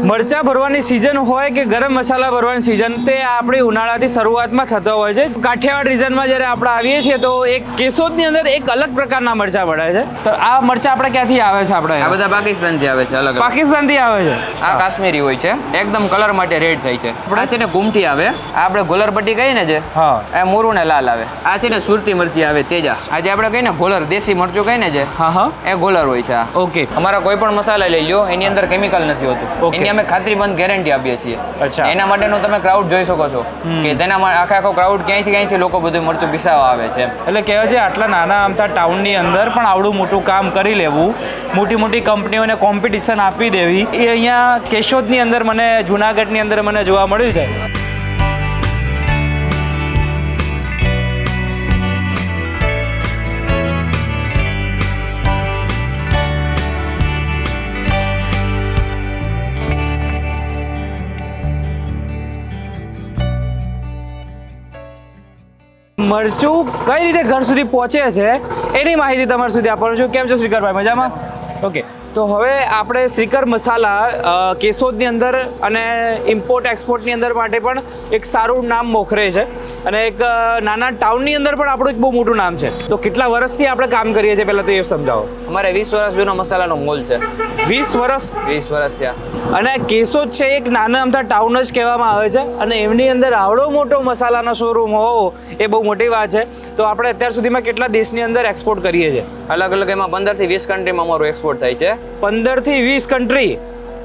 મરચા ભરવાની સિઝન હોય કે ગરમ મસાલા ભરવાની સિઝન તે આપણી ઉનાળાથી શરૂઆતમાં થતો હોય છે. કાઠિયાવાડ રીજનમાં જ્યારે આપણે આવીએ છીએ તો એક કેશોદની અંદર એક અલગ પ્રકારના મરચા મળે છે. તો આ મરચા આપણે ક્યાંથી આવે છે? આપણે આ બધા પાકિસ્તાનથી આવે છે. અલગ પાકિસ્તાનથી આવે છે. આ કાશ્મીરી હોય છે, એકદમ કલર માટે રેડ થાય છે. આ છે ને ગુમઠી આવે, આ આપણે ગોલરપટ્ટી કહીએ ને જે, હા, એ મોરું ને લાલ આવે. આ છે ને સુરતી મરચી આવે તેજા. આજે આપણે કહીએ ને ગોલર, દેશી મરચું કહીએ ને જે, હા હા, એ ગોલર હોય છે. ઓકે. અમારા કોઈ પણ મસાલા લઈ લો એની અંદર કેમિકલ નથી હોતું. એની અમે ખાતરીબંધ ગેરંટી આપીએ છીએ. અચ્છા. એના માટેનો તમે ક્રાઉડ જોઈ શકો છો કે તેના આખો ક્રાઉડ ક્યાંયથી લોકો બધું મરચું પીસાવા આવે છે. એટલે કહેવાય છે આટલા નાના અમથા ટાઉનની અંદર પણ આવડું મોટું કામ કરી લેવું, મોટી મોટી કંપનીઓને કોમ્પિટિશન આપી દેવી, એ અહીંયા કેશોદની અંદર મને, જુનાગઢની અંદર મને જોવા મળ્યું છે. મરચું કઈ રીતે ઘર સુધી પહોંચે છે એની માહિતી તમારા સુધી આપવાનું છું. કેમ છો શ્રીકરભાઈ? મજામાં? ઓકે. તો હવે આપણે શ્રીકર મસાલા કેશોદની અંદર અને ઇમ્પોર્ટ એક્સપોર્ટની અંદર માટે પણ એક સારું નામ મોખરે છે અને એક નાના ટાઉનની અંદર પણ આપણું એક બહુ મોટું નામ છે. તો કેટલા વર્ષથી આપણે કામ કરીએ છીએ પહેલાં તો એ સમજાવો. અમારે 20 વર્ષ જૂનો મસાલાનો મોલ છે. 20 વર્ષ? 20 વર્ષ થયા. અને કેશોદ છે એક નાના અમથા ટાઉન જ કહેવામાં આવે છે અને એમની અંદર આવડો મોટો મસાલાનો શોરૂમ હોવો એ બહુ મોટી વાત છે. તો આપણે અત્યાર સુધીમાં કેટલા દેશની અંદર એક્સપોર્ટ કરીએ છીએ? અલગ અલગ એમાં 15 થી 20 કન્ટ્રીમાં અમારું એક્સપોર્ટ થાય છે. 15 થી 20 કન્ટ્રી.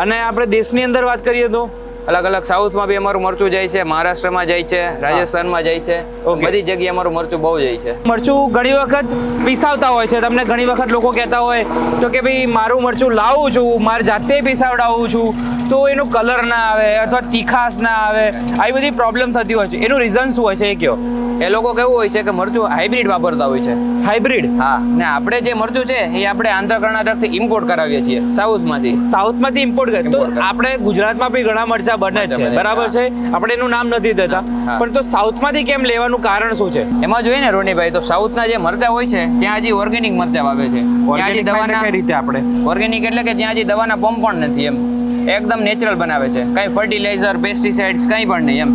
અને આપણે દેશની અંદર વાત કરીએ તો અલગ અલગ સાઉથમાં બી અમારું મરચું જાય છે, મહારાષ્ટ્રમાં જાય છે, રાજસ્થાનમાં જાય છે. બધી જગ્યાએ અમારું મરચું બહુ જાય છે. મરચું ઘણી વખત પીસાવતા હોય છે. તમને ઘણી વખત લોકો કહેતા હોય તો કે ભાઈ મારું મરચું લાવું છું, મારે જાતે પીસાવડાવું છું તો એનો કલર ના આવે અથવા તીખાશ ના આવે, આવી બધી પ્રોબ્લેમ થતી હોય છે. એનું રીઝન શું હોય છે એ કહો. એ લોકો કેવું હોય છે કે મરચું હાઇબ્રિડ વાપરતા હોય છે. હાઇબ્રિડ? હા. ને આપણે જે મરચું છે એ આપણે આંધ્ર કર્ણાટકથી ઇમ્પોર્ટ કરાવીએ છીએ, સાઉથમાંથી. સાઉથમાંથી ઇમ્પોર્ટ કરીએ તો આપણે ગુજરાતમાં બી ઘણા મરચા બને છે, બરાબર છે, આપણે એનું નામ નથી દેતા, પણ તો સાઉથમાંથી કેમ લેવાનું કારણ શું છે? એમાં જોઈએ ને રોનીભાઈ, તો સાઉથના જે મરચા હોય છે ત્યાં હજી ઓર્ગેનિક મરચા વાવે છે. ત્યાં હજી દવાના કઈ રીતે આપણે ઓર્ગેનિક એટલે કે ત્યાં હજી દવાના પંપ પણ નથી. એમ એકદમ નેચરલ બનાવે છે. કઈ ફર્ટિલાઇઝર, પેસ્ટિસાઇડ્સ કઈ પણ નહીં.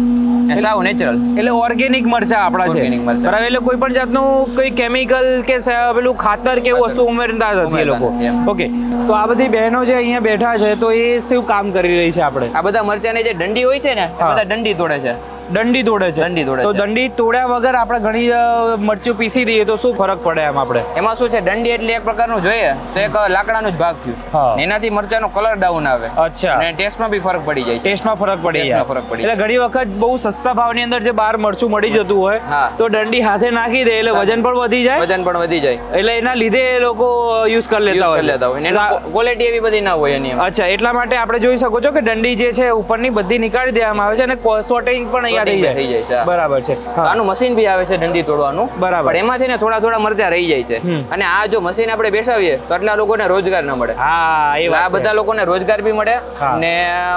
એમ સાવ નેચરલ. એટલે ઓર્ગેનિક મરચા આપણા છે, બરાબર. એટલે કોઈ પણ જાતનું કોઈ કેમિકલ કે પેલું ખાતર કે એવું વસ્તુ ઉમેરતા નથી એ લોકો. ઓકે. તો આ બધી બહેનો જે અહીંયા બેઠા છે તો એ શું કામ કરી રહી છે? આપણે આ બધા મરચાની જે ડંડી હોય છે ને, બધા ડંડી તોડે છે. દંડી તોડે છે. તો દંડી તોડ્યા વગર આપણે ઘણી મરચું પીસી દઈએ તો શું ફરક પડે એમ? આપણે એમાં શું છે, દંડી એટલે એક પ્રકારનું જોઈએ તો એક લાકડાનું જ ભાગ થયું. એનાથી મરચાનો કલર ડાઉન આવે. અચ્છા. અને ટેસ્ટમાં બી ફરક પડી જાય છે. ટેસ્ટમાં ફરક પડી જાય. એટલે ઘણી વખત બહુ સસ્તા ભાવની અંદર જે બહાર મરચું મળી જતું હોય તો દંડી હાથે નાખી દે એટલે વજન પણ વધી જાય. વજન પણ વધી જાય એટલે એના લીધે એ લોકો યુઝ કરી લેતા હોય. ક્વોલિટી એવી બધી ના હોય એની. અચ્છા. એટલા માટે આપણે જોઈ શકો છો કે દંડી જે છે ઉપરની બધી નીકાળી દેવામાં આવે છે અને સોર્ટિંગ પણ અહીંયા થઈ જાય છે. બરાબર છે. આનું મશીન બી આવે છે દંડી તોડવાનું. બરાબર. પણ એમાંથી ને થોડા થોડા મરચા રહી જાય છે. અને આ જો મશીન આપણે બેસાવીએ તો આટલા લોકોને રોજગાર ન મળે. હા, એ વાત. આ બધા લોકોને રોજગાર બી મળે ને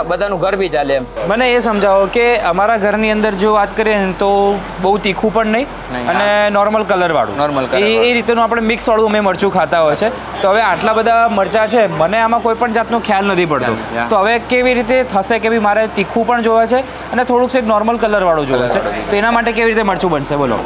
બધાનું ઘર બી ચાલે. એમ મને એ સમજાવો કે અમારા ઘરની અંદર જો વાત કરીએ ને તો બહુ તીખું પણ નહીં અને નોર્મલ કલર વાળું, એ રીતનું આપણે મિક્સ વાળું અમે મરચું ખાતા હોય છે. તો હવે આટલા બધા મરચા છે, મને આમાં કોઈ પણ જાતનો ખ્યાલ નથી પડતો. તો હવે કેવી રીતે થશે કે ભાઈ મારે તીખું પણ જોવે છે અને થોડુંક એક નોર્મલ કલર વાળું જોવે છે, તો એના માટે કેવી રીતે મરચું બનશે? બોલો.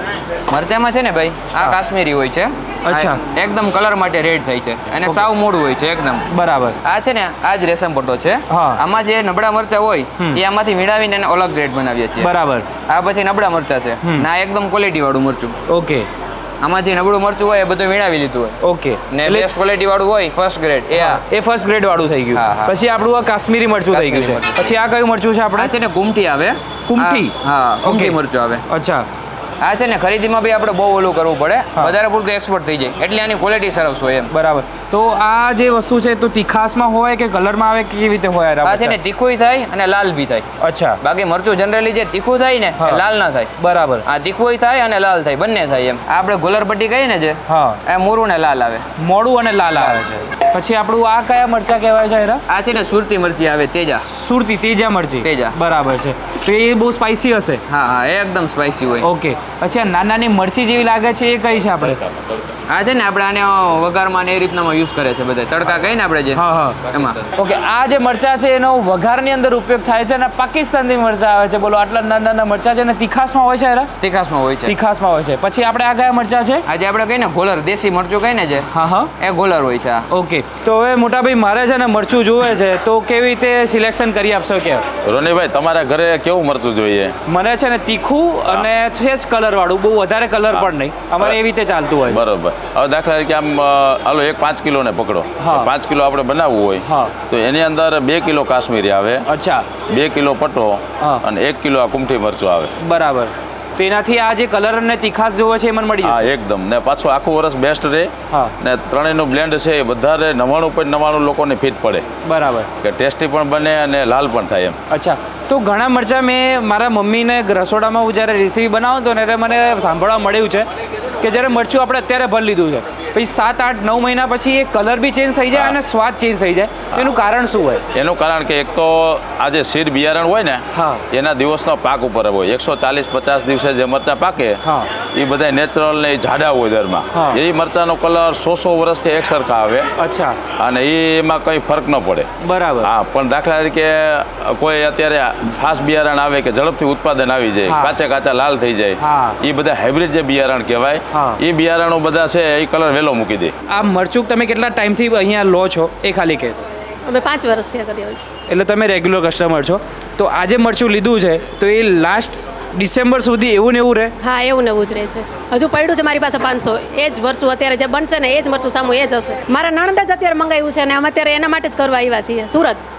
મરચામાં છે ને ભાઈ, આ કાશ્મીરી હોય છે. અચ્છા. એકદમ કલર માટે રેડ થાય છે અને સાવ મોડું હોય છે એકદમ. બરાબર. આ છે ને, આ જ રેશમ પટ્ટો છે. આમાં જે નબળા મરચા હોય એ આમાંથી મેળવીને એને અલગ ગ્રેડ બનાવીએ છીએ. બરાબર. આ પછી નબળા મરચા છે. ના એકદમ ક્વોલિટી વાળું મરચું. ઓકે. આમાં જે નબળું મરચું હોય એ બધું મેળવી લીધું હોય. ઓકે. ને બેસ્ટ ક્વોલિટી વાળું હોય ફર્સ્ટ ગ્રેડ, એ ફર્સ્ટ ગ્રેડ વાળું થઈ ગયું. પછી આપણું આ કાશ્મીરી મરચું થઈ ગયું છે. પછી આ કયું મરચું છે આપણે? આ છે ને ગુમઠી આવે. ગુમઠી? હા, ગુમઠી મરચું આવે. અચ્છા. આ છે ને ખરીદીમાં બી આપણે બહુ ઓલું કરવું પડે, વધારે પૂરતું એક્સપોર્ટ થઈ જાય એટલે આની ક્વોલિટી સરસ હોય. એમ બરાબર. તો આ જે વસ્તુ છે તો તીખાસમાં હોય કે કલરમાં આવે, કેવી રીતે હોય? આ છે ને તીખું થાય અને લાલ બી થાય. અચ્છા. બાકી મરચું જનરલી જે તીખું થાય ને એ લાલ ના થાય. બરાબર. આ તીખું થાય અને લાલ થાય, બંને થાય. એમ આપણે ગોલરપટ્ટી કહીએ ને જે, એ મોરું ને લાલ આવે. મોડું અને લાલ આવે છે. પછી આપણું આ કયા મરચા કહેવાય છે? આ છે ને સુરતી મરચી આવે, તેજા. સુરતી તેજા મરચી તેજા. બરાબર છે. તો એ બહુ સ્પાઇસી હશે. હા હા એકદમ સ્પાઇસી હોય. ઓકે. પછી આ નાની મરચી જેવી લાગે છે એ કઈ છે આપણે? આ છે ને આપણે આને વઘારમાં ને એ રીતનામાં યુઝ કરે છે બધા તડકા કહીને આપણે જે હા હા. એમાં. ઓકે. આ જે મરચા છે એનો વઘારની અંદર ઉપયોગ થાય છે અને પાકિસ્તાનથી મરચા આવે છે. બોલો આટલા નાના નાના મરચા છે અને તીખાસમાં હોય છે એરા? તીખાસમાં હોય છે. તીખાસમાં હોય છે. પછી આપણે આ કયા મરચા છે? આજે આપણે કહીને ગોલર દેશી મરચું કહીને જે હા હા. એ ગોલર હોય છે આ. ઓકે. તો હવે મોટાભાઈ મારે છે ને મરચું જોવે છે તો કેવી રીતે સિલેક્શન કરી આપશો કે? રોનીભાઈ તમારા ઘરે કેવું મરચું જોઈએ? મને છે ને તીખું અને છે જ કલર વાળું, બહુ વધારે કલર પણ નહીં. અમારે એવી રીતે ચાલતું હોય. બરોબર. હવે દાખલા તરીકે આમ હાલો 5 કિલોને પકડો. હા. 5 કિલો આપણે બનાવવું હોય હા. તો એની અંદર 2 કિલો કાશ્મીરી આવે, અચ્છા. 2 કિલો પટો હા. અને 1 કિલો આ કુમઠી મરચું આવે. બરાબર. તો એનાથી આ જે કલર અને તીખાસ જોવે છે એ મને મળી હા જશે? એકદમ. ને પાછું આખું વર્ષ બેસ્ટ રહે. હા. ને ત્રણેયનું બ્લેન્ડ છે એ વધારે 99.99 લોકોને ફિટ પડે બરાબર. કે ટેસ્ટી પણ બને અને લાલ પણ થાય એમ. અચ્છા. તો ઘણા મરચાં મેં મારા મમ્મીને રસોડામાં હું જ્યારે રેસીપી બનાવું તો ને એટલે મને સાંભળવા મળ્યું છે કે જ્યારે મરચું આપણે અત્યારે ભરી લીધું છે પછી 7, 8, 9 મહિના પછી એ કલર બી ચેન્જ થઈ જાય અને સ્વાદ ચેન્જ થઈ જાય. એનું કારણ શું હોય? એનું કારણ કે એક તો આ જે સીડ બિયારણ હોય ને હા. એના દિવસનો પાક ઉપર હોય. 140-50 દિવસે જે મરચાં પાકે હા. એ બધા નેચરલ ને એ જાડા હોય દરમાં. હા. એ મરચાંનો કલર 100 વર્ષથી એક સરખા આવે અચ્છા. અને એમાં કંઈ ફરક ન પડે. બરાબર. હા પણ દાખલા તરીકે કોઈ અત્યારે ફાસ્ટ બિયારણ આવે કે ઝડપથી ઉત્પાદન આવી જાય, હા. કાચા લાલ થઈ જાય, હા. એ બધા હાઇબ્રિડ જે બિયારણ કહેવાય હા. એ બિયારણો બધા છે એ કલર વેલો મૂકી દે. આ મરચું તમે કેટલા ટાઈમથી અહીંયા લો છો એ ખાલી કે? અમે 5 વર્ષથી આ કરી છે. એટલે તમે રેગ્યુલર કસ્ટમર છો. તો આજે મરચું લીધું છે તો એ લાસ્ટ ડિસેમ્બર સુધી એવું ને એવું રહે? હા એવું ને એવું જ રહે છે. હજુ પડ્યું છે મારી પાસે 500. એ જ મરચું અત્યારે જે બનશે ને એ જ મરચું સામું એ જ હશે. મારા નણંદે જ અત્યારે મંગાવ્યું છે અને અમે અત્યારે એના માટે જ કરવા આવ્યા છીએ સુરત.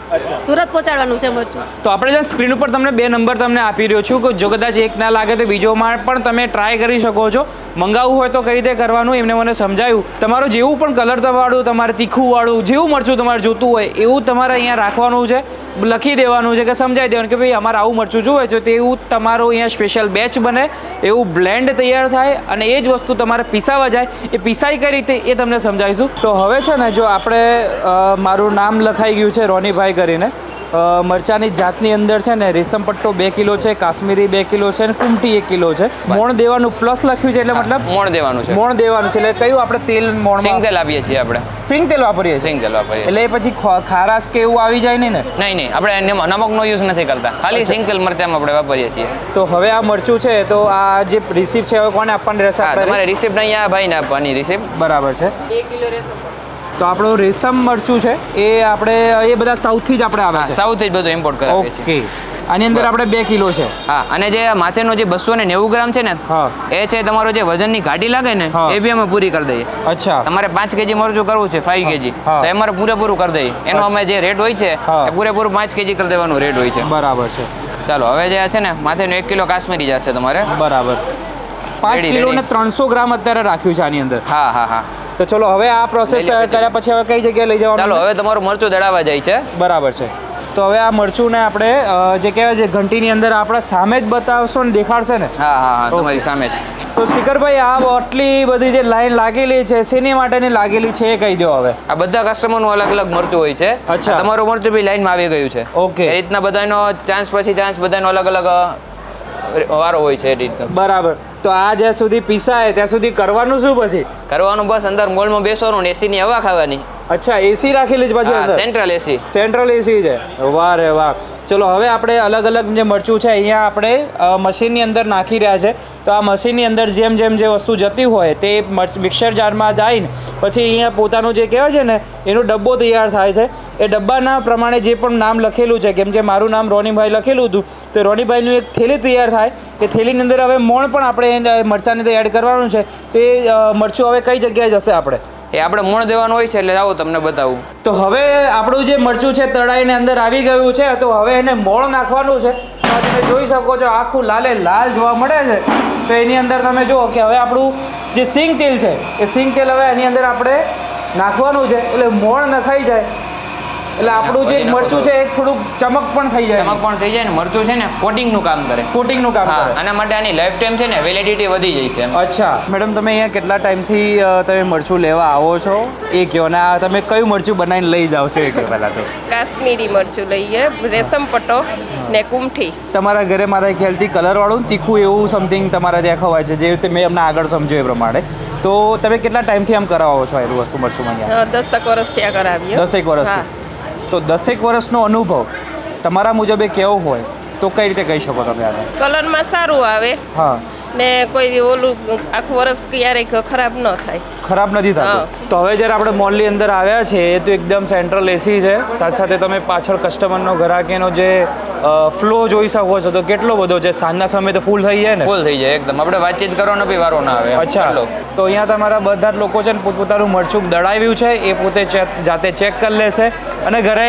સુરત પહોંચાડવાનું છે મરચું. તો આપણે જે સ્ક્રીન ઉપર તમને 2 નંબર તમને આપી રહ્યો છું કે જો કદાચ એક ના લાગે તો બીજોમાં પણ તમે ટ્રાય કરી શકો છો. મંગાવવું હોય તો કઈ રીતે કરવાનું એમને મને સમજાવ્યું. તમારું જેવું પણ કલર વાળું, તમારે તીખું વાળું, જેવું મરચું તમારે જોતું હોય એવું તમારે અહીંયા રાખવાનું છે, લખી દેવાનું છે કે સમજાવી દેવાનું કે ભાઈ અમારે આવું મરચું જોવે છે. તો એવું તમારું અહીંયા સ્પેશિયલ બેચ બને, એવું બ્લેન્ડ તૈયાર થાય અને એ જ વસ્તુ તમારે પીસાવા જાય. એ પીસાઈ કઈ રીતે એ તમને સમજાવીશું. તો હવે છે ને જો આપણે મારું નામ લખાઈ ગયું છે રોનીભાઈ કરીને. મરચાની જાતની અંદર છે ને રેશમ પટ્ટો 2 કિલો છે, કાશ્મીરી 2 કિલો છે અને કુમટી 1 કિલો છે. મોણ દેવાનું પ્લસ લખ્યું છે એટલે મતલબ મોણ દેવાનું છે. મોણ દેવાનું છે. એટલે કયું આપણે તેલ મોણ? સિંગ તેલ આપીએ છીએ આપણે. સિંગ તેલ વાપરીએ છીએ. સિંગ તેલ વાપરીએ છીએ. એટલે એ પછી ખારાશ કે એવું આવી જાય નહીં ને? નહીં આપણે નમકનો યુઝ નથી કરતા, ખાલી સિંગ તેલ મરચામાં આપણે વાપરીએ છીએ. તો હવે આ મરચું છે તો આ જે રિસિપ્ટ છે હવે કોને આપવાની રહેશે? હા તમારે રિસિપ્ટ અહીંયા ભાઈને આપવાની રિસિપ્ટ. બરાબર છે. 1 કિલો રેશમ. તો આપણું રેશમ મરચું છે એ આપણે એ બધા સાઉથથી જ આપણે આવે હા છે? સાઉથથી જ બધું ઇમ્પોર્ટ કરાવીએ છીએ. ઓકે. આની અંદર આપણે 2 કિલો છે. હા અને જે માથેનો જે 290 ગ્રામ છે ને હા. એ છે તમારો જે વજનની ઘાટી લાગે ને હા. એ બી અમે પૂરી કરી દઈએ. અચ્છા. તમારે 5 કેજી મરચું કરવું છે, 5 કેજી, હા. તો એ અમારે પૂરેપૂરું કરી દઈએ. એનો અમે જે રેટ હોય છે હા. એ પૂરેપૂરું 5 કેજી કરી દેવાનું રેટ હોય છે. બરાબર છે. ચાલો હવે જે છે ને માથેનું 1 કિલો કાશ્મીરી જશે તમારે. બરાબર. 5 Ready, કિલો ને ready. 300 ગ્રામ અત્યારે રાખ્યું છે આની અંદર. હા હા હા. તો ચલો હવે આ પ્રોસેસ લઈ લો, કર્યા પછી હવે કઈ જગ્યાએ લઈ જવાનું? ચાલો હવે તમારું મરચું દળાવા જાય છે. બરાબર છે. તો હવે આ મરચુંને આપણે જે કહેવાય છે ઘંટીની અંદર આપણા સામે જ બતાવશો ને દેખાડશે ને? હા હા હા તમારી Okay. સામે જ. તો શિખરભાઈ આ આટલી બધી જે લાઈન લાગેલી છે શેની માટેની લાગેલી છે એ કહી દો હવે. આ બધા કસ્ટમરનું અલગ અલગ મરચું હોય છે. અચ્છા. આ તમારું મરચું બી લાઈનમાં આવી ગયું છે. Okay. એ રીતના બધાનો ચાન્સ પછી ચાન્સ બધાનો અલગ અલગ વારો હોય છે એ રીતનો. બરાબર. તો આ જ્યાં સુધી પીસાય ત્યાં સુધી કરવાનું શું પછી? કરવાનું બસ અંદર મોલમાં બેસવાનું ને એસીની હવા ખાવાની. અચ્છા એસી રાખેલી જ પાછી હા અંદર? Central AC. સેન્ટ્રલ એસી છે. વાહ રે વાહ. ચલો હવે આપણે અલગ અલગ જે મરચું છે અહીંયા આપણે મશીનની અંદર નાખી રહ્યા છે. તો આ મશીનની અંદર જેમ જેમ જે વસ્તુ જતી હોય તે મિક્સર જારમાં જઈને પછી અહીંયા પોતાનું જે કહેવાય છે ને એનો ડબ્બો તૈયાર થાય છે. એ ડબ્બાના પ્રમાણે જે પણ નામ લખેલું છે, કેમ કે મારું નામ રોનીભાઈ લખેલું હતું તો રોનીભાઈનું એક થેલી તૈયાર થાય. એ થેલીની અંદર હવે મોણ પણ આપણે મરચાંની અંદર એડ કરવાનું છે. તો એ મરચું હવે કઈ જગ્યાએ જશે આપણે? એ આપણે મોણ દેવાનું હોય છે એટલે આવો તમને બતાવું. તો હવે આપણું જે મરચું છે તળાઈને અંદર આવી ગયું છે તો હવે એને મોણ નાખવાનું છે. તો તમે જોઈ શકો છો આખું લાલે લાલ જોવા મળે છે. તો એની અંદર તમે જુઓ કે હવે આપણું જે સિંગ તેલ છે એ સિંગ તેલ હવે એની અંદર આપણે નાખવાનું છે એટલે મોણ નખાઈ જાય એટલે આપણું જે મરચું છે એ થોડુંક ચમક પણ થઈ જાય, ચમક પણ થઈ જાય ને મરચું છે ને કોટિંગનું કામ કરે. કોટિંગનું કામ હા, કરે. આના માટે આની લાઈફ ટાઈમ છે ને વેલિડિટી વધી જાય છે એમ. અચ્છા મેડમ, તમે અહીંયા કેટલા ટાઈમથી તમે મરચું લેવા આવો છો એ કહો ને આ તમે કયું મરચું બનાવીને લઈ જાઓ છો એ કહો પહેલાં તો. કાશ્મીરી મરચું લઈએ, રેશમ પટ્ટો ને કુમઠી. તમારા ઘરે મારા ખ્યાલથી કલરવાળું તીખું એવું સમથિંગ તમારા ત્યાં ખવાય છે, જે રીતે મેં અમને આગળ સમજ્યું એ પ્રમાણે. તો તમે કેટલા ટાઈમથી આમ કરાવો છો એનું વસ્તુ મરચું અહીંયા? 10 વર્ષ ત્યાં કરાવીએ. 10 વર્ષથી. તો 10 વર્ષનો અનુભવ તમારા મુજબ એ કેવો હોય તો કઈ રીતે કહી શકો તમે આને? કલરમાં સારું આવે હા, ને કોઈ ઓલું આખું વર્ષ ક્યારેક ખરાબ ન થાય. ખરાબ નથી થતું. તો હવે જ્યારે આપણે મોલની અંદર આવ્યા છે તો એકદમ સેન્ટ્રલ એસી છે, સાથે સાથે તમે પાછળ કસ્ટમરનો ગ્રાહકીનો જે ફ્લો જોઈ શકો છો તો કેટલો બધો છે. સાંજના સમયે તો ફૂલ થઈ જાય ને? ફૂલ થઈ જાય એકદમ. આપણે વાતચીત કરવાનો બી વારો ના આવે એમ. અચ્છા, એટલો. તો અહીંયા તમારા બધા જ લોકો છે ને પોતપોતાનું મરચું દળાવ્યું છે એ પોતે જાતે ચેક કરી લેશે અને ઘરે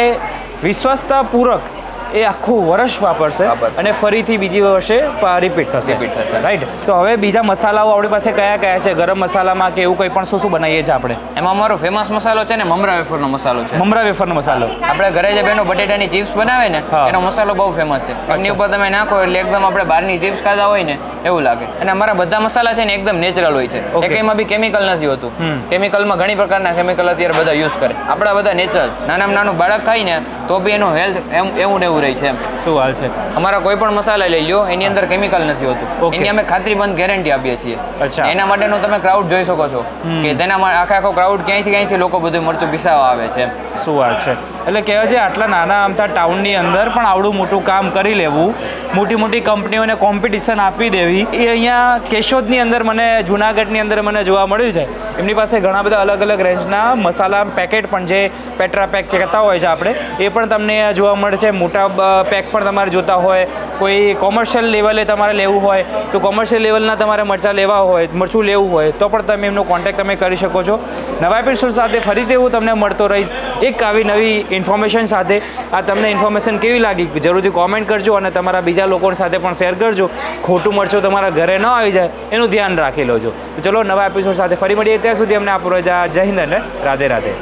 વિશ્વાસતાપૂર્વક એ આખું વર્ષ વાપરશે અને ફરીથી બીજી વર્ષે રિપીટ થશે. રાઈટ. તો હવે બીજા મસાલાઓ આપણી પાસે કયા કયા છે? ગરમ મસાલામાં કે એવું કંઈ પણ શું બનાવીએ છીએ આપણે? એમાં અમારો ફેમસ મસાલો છે ને મમરા વેફરનો મસાલો છે. મમરા વેફરનો મસાલો. આપણે ઘરે જે બેનો બટેટાની ચિપ્સ બનાવે ને હા. એનો મસાલો બહુ ફેમસ છે. એમની ઉપર તમે નાખો એટલે એકદમ આપણે બહારની ચિપ્સ ખાધા હોય ને એવું લાગે. અને અમારા બધા મસાલા છે ને એકદમ નેચરલ હોય છે. Okay. એકેયમાં બી કેમિકલ નથી હોતું. કેમિકલમાં ઘણી પ્રકારના કેમિકલ અત્યારે બધા યુઝ કરે. આપણા બધા નેચરલ. નાનામાં નાનું બાળક ખાય ને તો બી એનું હેલ્થ એવું ને એવું રહે છે એમ. શું હાલ છે? અમારા કોઈ પણ મસાલા લઈ લ્યો એની અંદર કેમિકલ નથી હોતું. Okay. એની અમે ખાતરીબંધ ગેરંટી આપીએ છીએ. અચ્છા. એના માટેનો તમે ક્રાઉડ જોઈ શકો છો કે તેના આખો ક્રાઉડ ક્યાંયથી લોકો બધું મરચું પીસાવા આવે છે એમ. શું વાત છે? એટલે કહેવાય છે આટલા નાના અમથા ટાઉનની અંદર પણ આવડું મોટું કામ કરી લેવું, મોટી મોટી કંપનીઓને કોમ્પિટિશન આપી દેવી, એ અહીંયા કેશોદની અંદર મને જુનાગઢની અંદર મને જોવા મળ્યું છે. એમની પાસે ઘણા બધા અલગ અલગ રેન્જના મસાલા પેકેટ પણ જે પેટ્રા પેક કહેતા હોય છે આપણે, એ પણ તમને અહીંયા જોવા મળે છે. મોટા પેક પણ તમારે જોતા હોય, કોઈ કોમર્શિયલ લેવલે તમારે લેવું હોય તો કોમર્શિયલ લેવલના તમારે મરચું લેવું હોય તો પણ તમે એમનો કોન્ટેક્ટ તમે કરી શકો છો. નવા એપિસોડ સાથે ફરીથી હું તમને મળતો રહીશ એક આવી નવી ઇન્ફોર્મેશન સાથે. આ તમને ઇન્ફોર્મેશન કેવી લાગી જરૂરથી કોમેન્ટ કરજો અને તમારા બીજા લોકો સાથે પણ શેર કરજો. ખોટું મરચું તમારા ઘરે ન આવી જાય એનું ધ્યાન રાખી લેજો. તો ચલો નવા એપિસોડ સાથે ફરી મળીએ. ત્યાં સુધી અમને આપો રજા. જય હિન્દ અને રાધે રાધે.